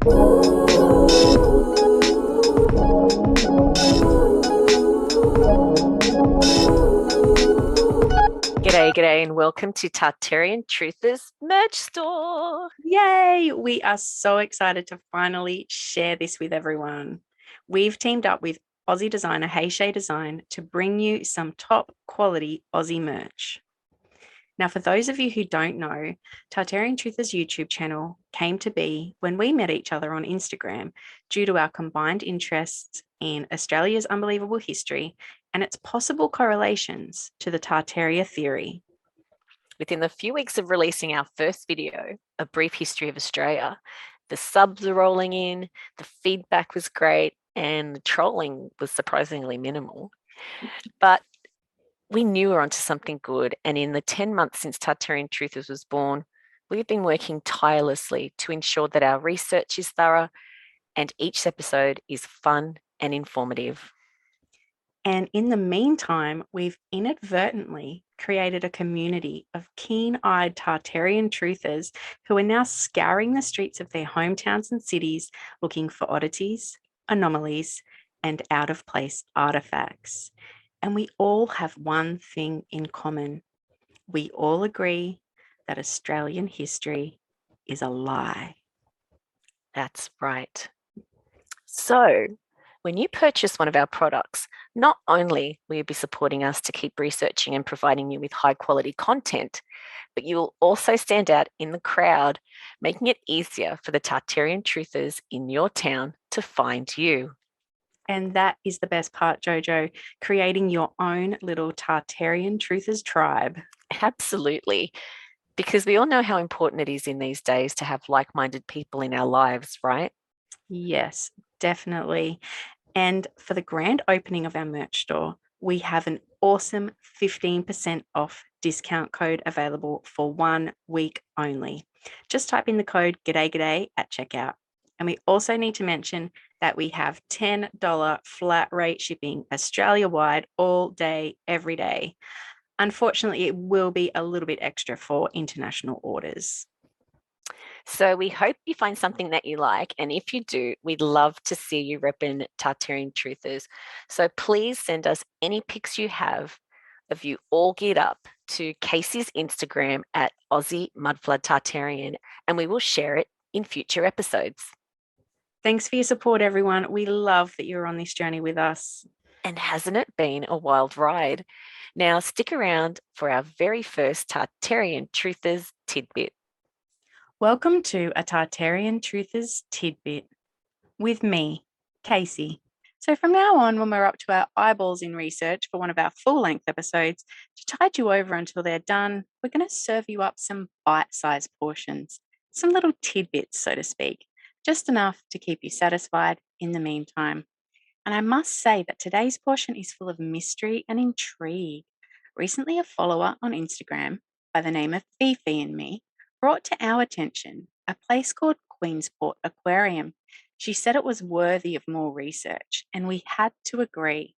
G'day, and welcome to Tartarian Truthers merch store. Yay! We are so excited to finally share this with everyone. We've teamed up with Aussie designer Hey Shay Design to bring you some top quality Aussie merch. Now, for those of you who don't know, Tartarian Truthers YouTube channel came to be when we met each other on Instagram due to our combined interests in Australia's unbelievable history and its possible correlations to the Tartaria theory. Within a few weeks of releasing our first video, A Brief History of Australia, the subs are rolling in, the feedback was great, and the trolling was surprisingly minimal. But we knew we were onto something good, and in the 10 months since Tartarian Truthers was born, we've been working tirelessly to ensure that our research is thorough and each episode is fun and informative. And in the meantime, we've inadvertently created a community of keen eyed Tartarian truthers who are now scouring the streets of their hometowns and cities looking for oddities, anomalies, and out of place artifacts. And we all have one thing in common. We all agree that Australian history is a lie. That's right. So, when you purchase one of our products, not only will you be supporting us to keep researching and providing you with high quality content, but you will also stand out in the crowd, making it easier for the Tartarian truthers in your town to find you. And that is the best part, JoJo, creating your own little Tartarian truthers tribe. Absolutely. Because we all know how important it is in these days to have like minded people in our lives, right? Yes, definitely. And for the grand opening of our merch store, we have an awesome 15% off discount code available for 1 week only. Just type in the code G'day at checkout. And we also need to mention that we have $10 flat rate shipping Australia wide all day, every day. Unfortunately, it will be a little bit extra for international orders. So we hope you find something that you like. And if you do, we'd love to see you repping Tartarian Truthers. So please send us any pics you have of you all geared up to Casey's Instagram at Aussie Mudflood Tartarian, and we will share it in future episodes. Thanks for your support, everyone. We love that you're on this journey with us. And hasn't it been a wild ride? Now stick around for our very first Tartarian Truthers Tid-Bit. Welcome to a Tartarian Truthers Tidbit with me, Casey. So, from now on, when we're up to our eyeballs in research for one of our full length episodes, to tide you over until they're done, we're going to serve you up some bite sized portions, some little tidbits, so to speak, just enough to keep you satisfied in the meantime. And I must say that today's portion is full of mystery and intrigue. Recently, a follower on Instagram by the name of Fifi and me brought to our attention a place called Queensport Aquarium. She said it was worthy of more research, and we had to agree.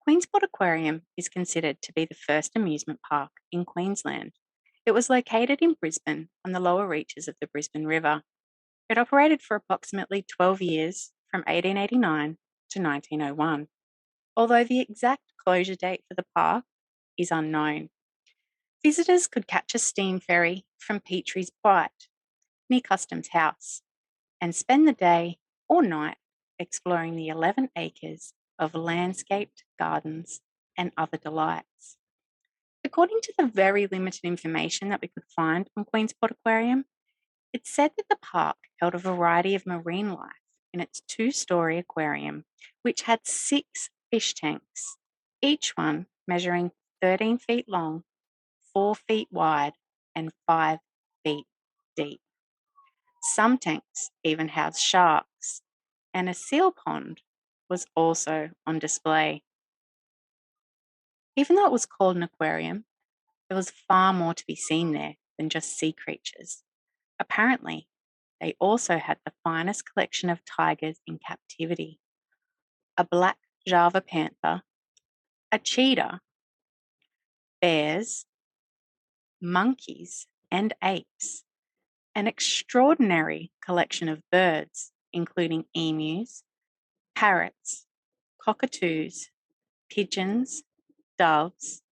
Queensport Aquarium is considered to be the first amusement park in Queensland. It was located in Brisbane on the lower reaches of the Brisbane River. It operated for approximately 12 years from 1889 to 1901, although the exact closure date for the park is unknown. Visitors could catch a steam ferry from Petrie's Bight, near Customs House, and spend the day or night exploring the 11 acres of landscaped gardens and other delights. According to the very limited information that we could find on Queensport Aquarium, it said that the park held a variety of marine life in its 2-story aquarium, which had 6 fish tanks, each one measuring 13 feet long, 4 feet wide, and 5 feet deep. Some tanks even housed sharks, and a seal pond was also on display. Even though it was called an aquarium, there was far more to be seen there than just sea creatures. Apparently, they also had the finest collection of tigers in captivity, a black Java panther, a cheetah, bears, monkeys, and apes, an extraordinary collection of birds, including emus, parrots, cockatoos, pigeons, doves,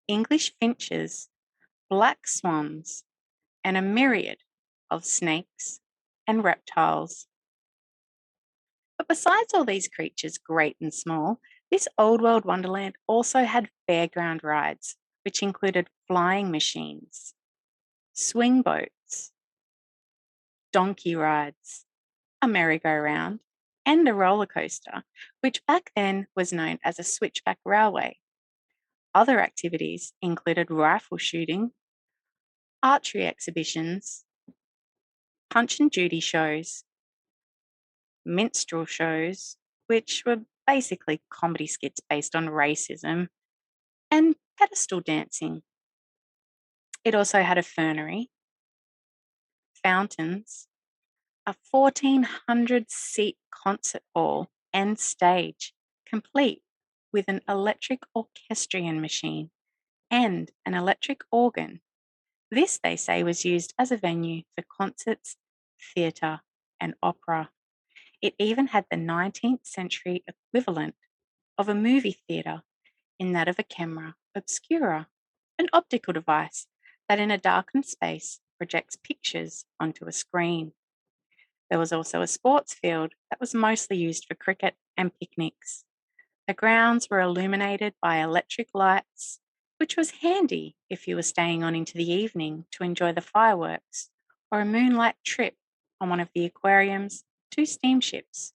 English finches, black swans, and a myriad of snakes and reptiles. But besides all these creatures, great and small, this old world wonderland also had fairground rides, which included flying machines, swing boats, donkey rides, a merry-go-round, and a roller coaster, which back then was known as a switchback railway. Other activities included rifle shooting, archery exhibitions, punch and judy shows, minstrel shows, which were basically comedy skits based on racism, and pedestal dancing. It also had a fernery, fountains, a 1,400-seat concert hall and stage, complete with an electric orchestrion machine and an electric organ. This, they say, was used as a venue for concerts, theatre, and opera. It even had the 19th century equivalent of a movie theatre in that of a camera obscura, an optical device that in a darkened space projects pictures onto a screen. There was also a sports field that was mostly used for cricket and picnics. The grounds were illuminated by electric lights, which was handy if you were staying on into the evening to enjoy the fireworks or a moonlight trip on one of the aquarium's 2 steamships,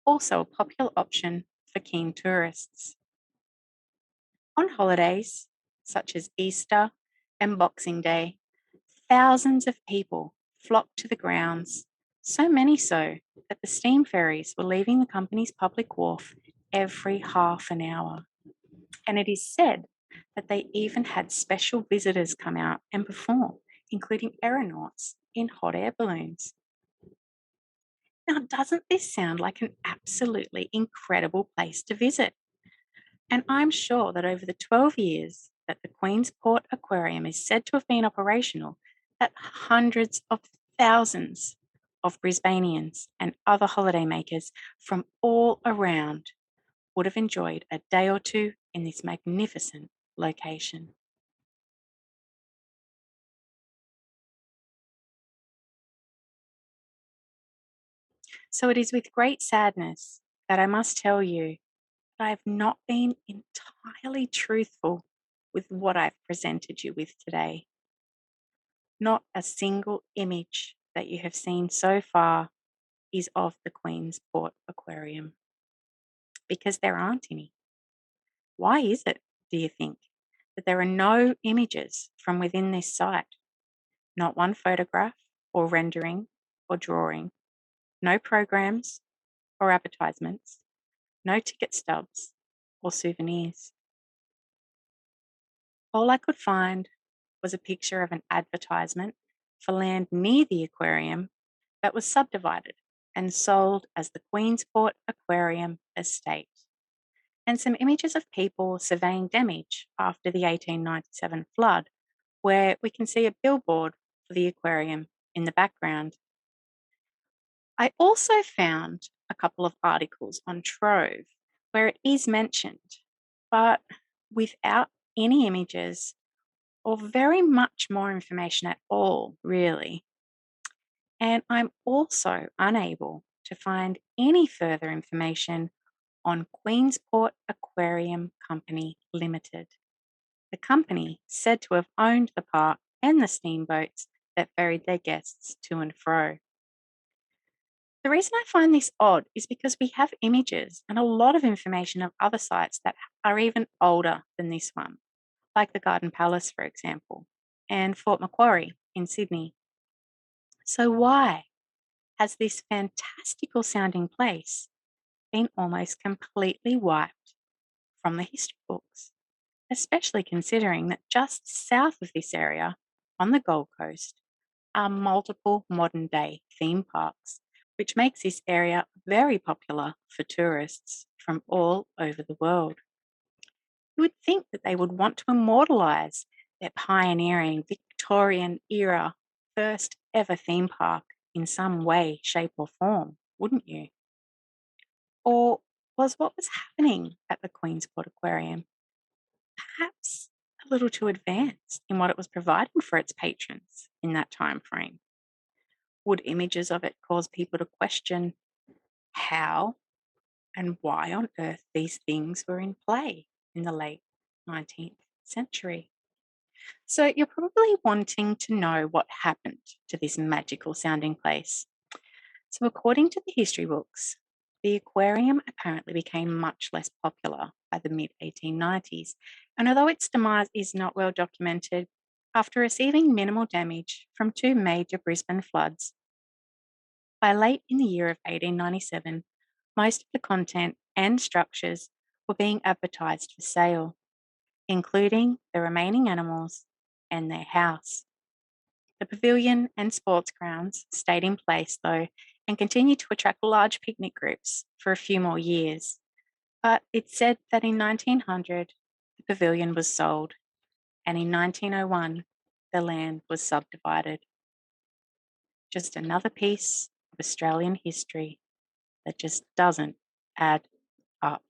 also a popular option for keen tourists. On holidays, such as Easter and Boxing Day, thousands of people flocked to the grounds, so many so that the steam ferries were leaving the company's public wharf every half an hour. And it is said that they even had special visitors come out and perform, including aeronauts in hot air balloons. Now, doesn't this sound like an absolutely incredible place to visit? And I'm sure that over the 12 years that the Queensport Aquarium is said to have been operational, that hundreds of thousands of Brisbanians and other holidaymakers from all around would have enjoyed a day or two in this magnificent location. So it is with great sadness that I must tell you that I have not been entirely truthful with what I've presented you with today. Not a single image that you have seen so far is of the Queensport Aquarium, because there aren't any. Why is it, do you think, that there are no images from within this site? Not one photograph or rendering or drawing, no programs or advertisements, no ticket stubs or souvenirs. All I could find was a picture of an advertisement for land near the aquarium that was subdivided and sold as the Queensport Aquarium Estate, and some images of people surveying damage after the 1897 flood, where we can see a billboard for the aquarium in the background. I also found a couple of articles on Trove where it is mentioned, but without any images or very much more information at all, really. And I'm also unable to find any further information on Queensport Aquarium Company Limited, the company said to have owned the park and the steamboats that ferried their guests to and fro. The reason I find this odd is because we have images and a lot of information of other sites that are even older than this one, like the Garden Palace, for example, and Fort Macquarie in Sydney. So why has this fantastical sounding place been almost completely wiped from the history books, especially considering that just south of this area, on the Gold Coast, are multiple modern day theme parks, which makes this area very popular for tourists from all over the world. You would think that they would want to immortalise their pioneering Victorian era first ever theme park in some way, shape, or form, wouldn't you? Or was what was happening at the Queensport Aquarium perhaps a little too advanced in what it was providing for its patrons in that time frame? Would images of it cause people to question how and why on earth these things were in play in the late 19th century? So, you're probably wanting to know what happened to this magical sounding place. So, according to the history books, the aquarium apparently became much less popular by the mid 1890s, and although its demise is not well documented, after receiving minimal damage from two major Brisbane floods, by late in the year of 1897, most of the content and structures were being advertised for sale, including the remaining animals and their house. The pavilion and sports grounds stayed in place, though, and continued to attract large picnic groups for a few more years. But it's said that in 1900, the pavilion was sold, and in 1901, the land was subdivided. Just another piece of Australian history that just doesn't add up.